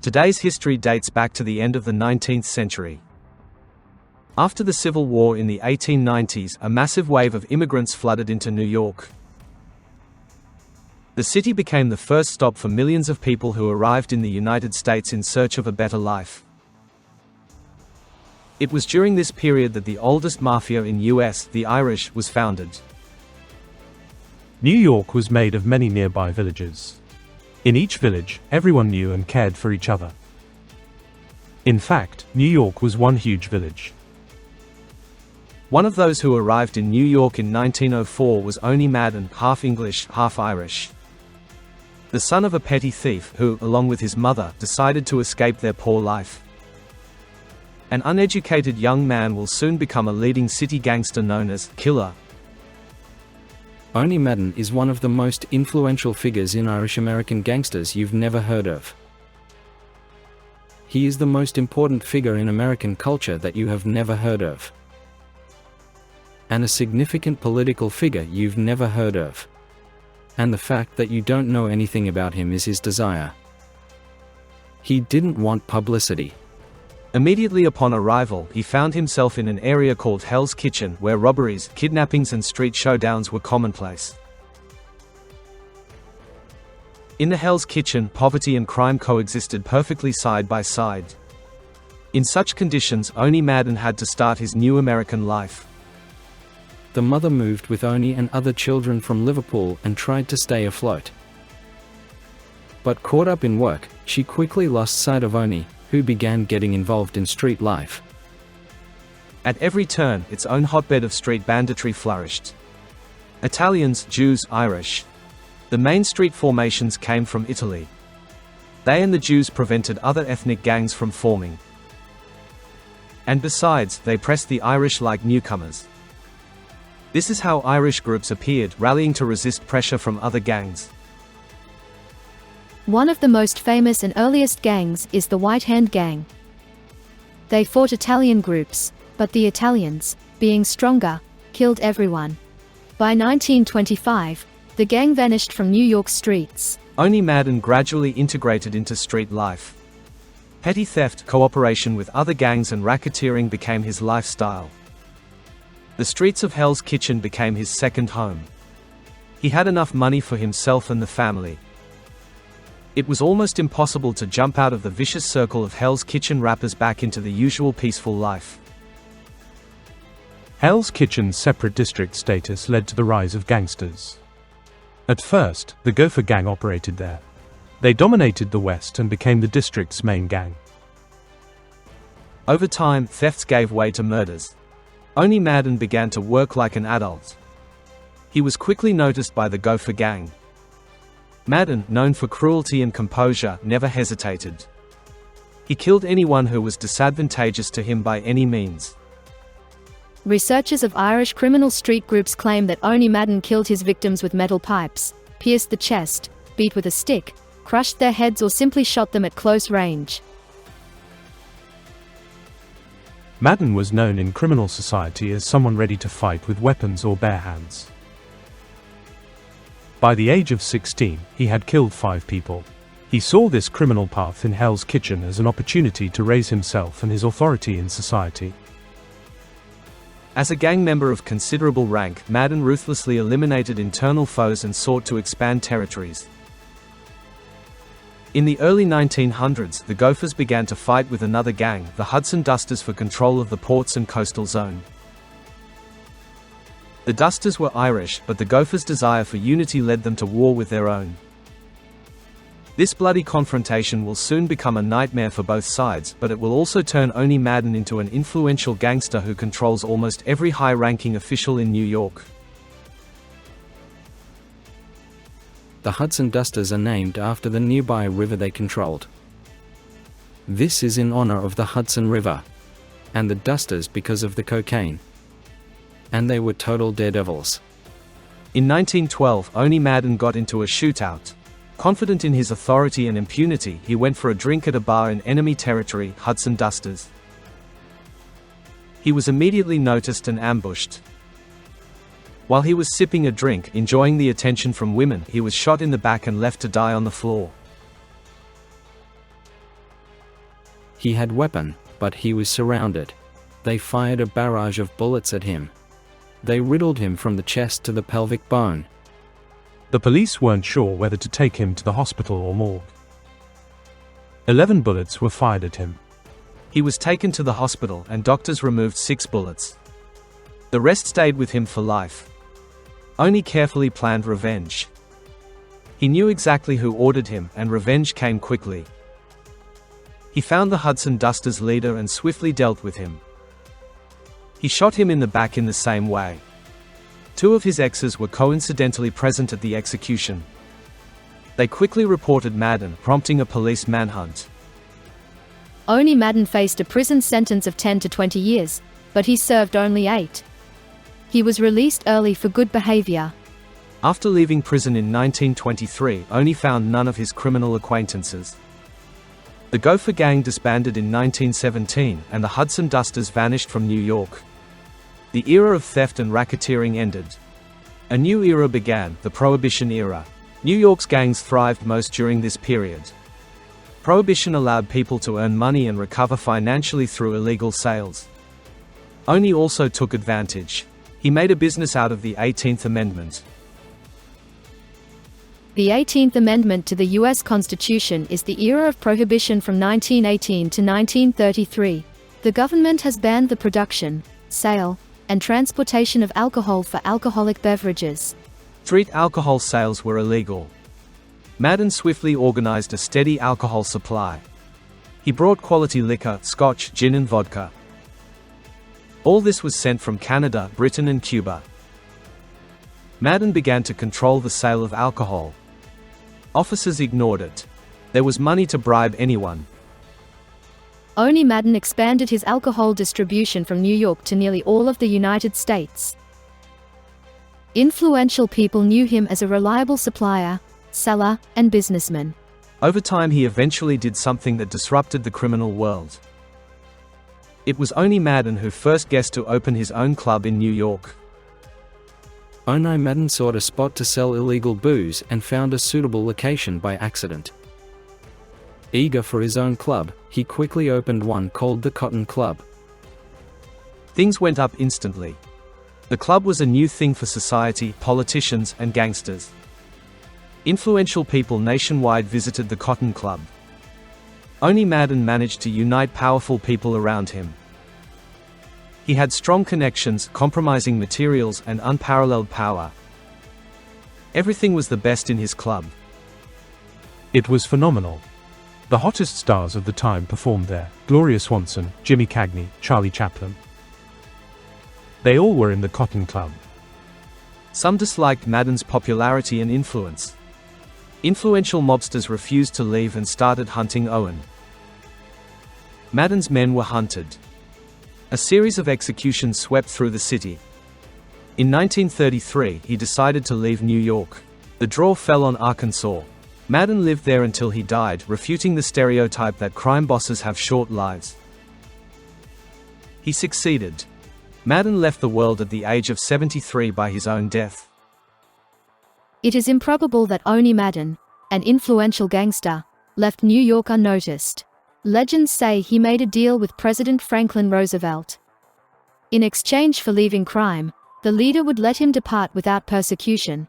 Today's history dates back to the end of the 19th century. After the Civil War in the 1890s, a massive wave of immigrants flooded into New York. The city became the first stop for millions of people who arrived in the United States in search of a better life. It was during this period that the oldest mafia in US, the Irish, was founded. New York was made of many nearby villages. In each village, everyone knew and cared for each other. In fact, New York was one huge village. One of those who arrived in New York in 1904 was Owney Madden, half English, half Irish. The son of a petty thief who, along with his mother, decided to escape their poor life. An uneducated young man will soon become a leading city gangster known as Killer. Owney Madden is one of the most influential figures in Irish-American gangsters you've never heard of. He is the most important figure in American culture that you have never heard of. And a significant political figure you've never heard of. And the fact that you don't know anything about him is his desire. He didn't want publicity. Immediately upon arrival, he found himself in an area called Hell's Kitchen, where robberies, kidnappings and street showdowns were commonplace. In the Hell's Kitchen, poverty and crime coexisted perfectly side by side. In such conditions, Owney Madden had to start his new American life. The mother moved with Owney and other children from Liverpool and tried to stay afloat. But caught up in work, she quickly lost sight of Owney, who began getting involved in street life. At every turn, its own hotbed of street banditry flourished. Italians, Jews, Irish. The main street formations came from Italy. They and the Jews prevented other ethnic gangs from forming. And besides, they pressed the Irish like newcomers. This is how Irish groups appeared, rallying to resist pressure from other gangs. One of the most famous and earliest gangs is the White Hand Gang. They fought Italian groups, but the Italians, being stronger, killed everyone. By 1925, the gang vanished from New York streets. Owney Madden gradually integrated into street life. Petty theft, cooperation with other gangs and racketeering became his lifestyle. The streets of Hell's Kitchen became his second home. He had enough money for himself and the family. It was almost impossible to jump out of the vicious circle of Hell's Kitchen rappers back into the usual peaceful life. Hell's Kitchen's separate district status led to the rise of gangsters. At first, the Gopher Gang operated there. They dominated the West and became the district's main gang. Over time, thefts gave way to murders. Owney Madden began to work like an adult. He was quickly noticed by the Gopher Gang. Madden, known for cruelty and composure, never hesitated. He killed anyone who was disadvantageous to him by any means. Researchers of Irish criminal street groups claim that Owney Madden killed his victims with metal pipes, pierced the chest, beat with a stick, crushed their heads or simply shot them at close range. Madden was known in criminal society as someone ready to fight with weapons or bare hands. By the age of 16, he had killed 5 people. He saw this criminal path in Hell's Kitchen as an opportunity to raise himself and his authority in society. As a gang member of considerable rank, Madden ruthlessly eliminated internal foes and sought to expand territories. In the early 1900s, the Gophers began to fight with another gang, the Hudson Dusters, for control of the ports and coastal zone. The Dusters were Irish, but the Gophers' desire for unity led them to war with their own. This bloody confrontation will soon become a nightmare for both sides, but it will also turn Owney Madden into an influential gangster who controls almost every high-ranking official in New York. The Hudson Dusters are named after the nearby river they controlled. This is in honor of the Hudson River. And the Dusters because of the cocaine. And they were total daredevils. In 1912, Owney Madden got into a shootout. Confident in his authority and impunity, he went for a drink at a bar in enemy territory, Hudson Dusters. He was immediately noticed and ambushed. While he was sipping a drink, enjoying the attention from women, he was shot in the back and left to die on the floor. He had weapon, but he was surrounded. They fired a barrage of bullets at him. They riddled him from the chest to the pelvic bone. The police weren't sure whether to take him to the hospital or morgue. 11 bullets were fired at him. He was taken to the hospital and doctors removed 6 bullets. The rest stayed with him for life. Owney carefully planned revenge. He knew exactly who ordered him, and revenge came quickly. He found the Hudson Dusters' leader and swiftly dealt with him. He shot him in the back in the same way. 2 of his exes were coincidentally present at the execution. They quickly reported Madden, prompting a police manhunt. Owney Madden faced a prison sentence of 10 to 20 years, but he served only 8. He was released early for good behavior. After leaving prison in 1923, Owney found none of his criminal acquaintances. The Gopher Gang disbanded in 1917, and the Hudson Dusters vanished from New York. The era of theft and racketeering ended. A new era began, the Prohibition era. New York's gangs thrived most during this period. Prohibition allowed people to earn money and recover financially through illegal sales. Owney also took advantage. He made a business out of the 18th Amendment. The 18th Amendment to the U.S. Constitution is the era of prohibition from 1918 to 1933. The government has banned the production, sale, and transportation of alcohol for alcoholic beverages. Street alcohol sales were illegal. Madden swiftly organized a steady alcohol supply. He brought quality liquor, scotch, gin and vodka. All this was sent from Canada, Britain and Cuba. Madden began to control the sale of alcohol. Officers ignored it. There was money to bribe anyone. Owney Madden expanded his alcohol distribution from New York to nearly all of the United States. Influential people knew him as a reliable supplier, seller, and businessman. Over time he eventually did something that disrupted the criminal world. It was Owney Madden who first guessed to open his own club in New York. Owney Madden sought a spot to sell illegal booze and found a suitable location by accident. Eager for his own club, he quickly opened one called the Cotton Club. Things went up instantly. The club was a new thing for society, politicians, and gangsters. Influential people nationwide visited the Cotton Club. Owney Madden managed to unite powerful people around him. He had strong connections, compromising materials, and unparalleled power. Everything was the best in his club. It was phenomenal. The hottest stars of the time performed there: Gloria Swanson, Jimmy Cagney, Charlie Chaplin. They all were in the Cotton Club. Some disliked Madden's popularity and influence. Influential mobsters refused to leave and started hunting Owen. Madden's men were hunted. A series of executions swept through the city. In 1933, he decided to leave New York. The draw fell on Arkansas. Madden lived there until he died, refuting the stereotype that crime bosses have short lives. He succeeded. Madden left the world at the age of 73 by his own death. It is improbable that Owney Madden, an influential gangster, left New York unnoticed. Legends say he made a deal with President Franklin Roosevelt. In exchange for leaving crime, the leader would let him depart without persecution.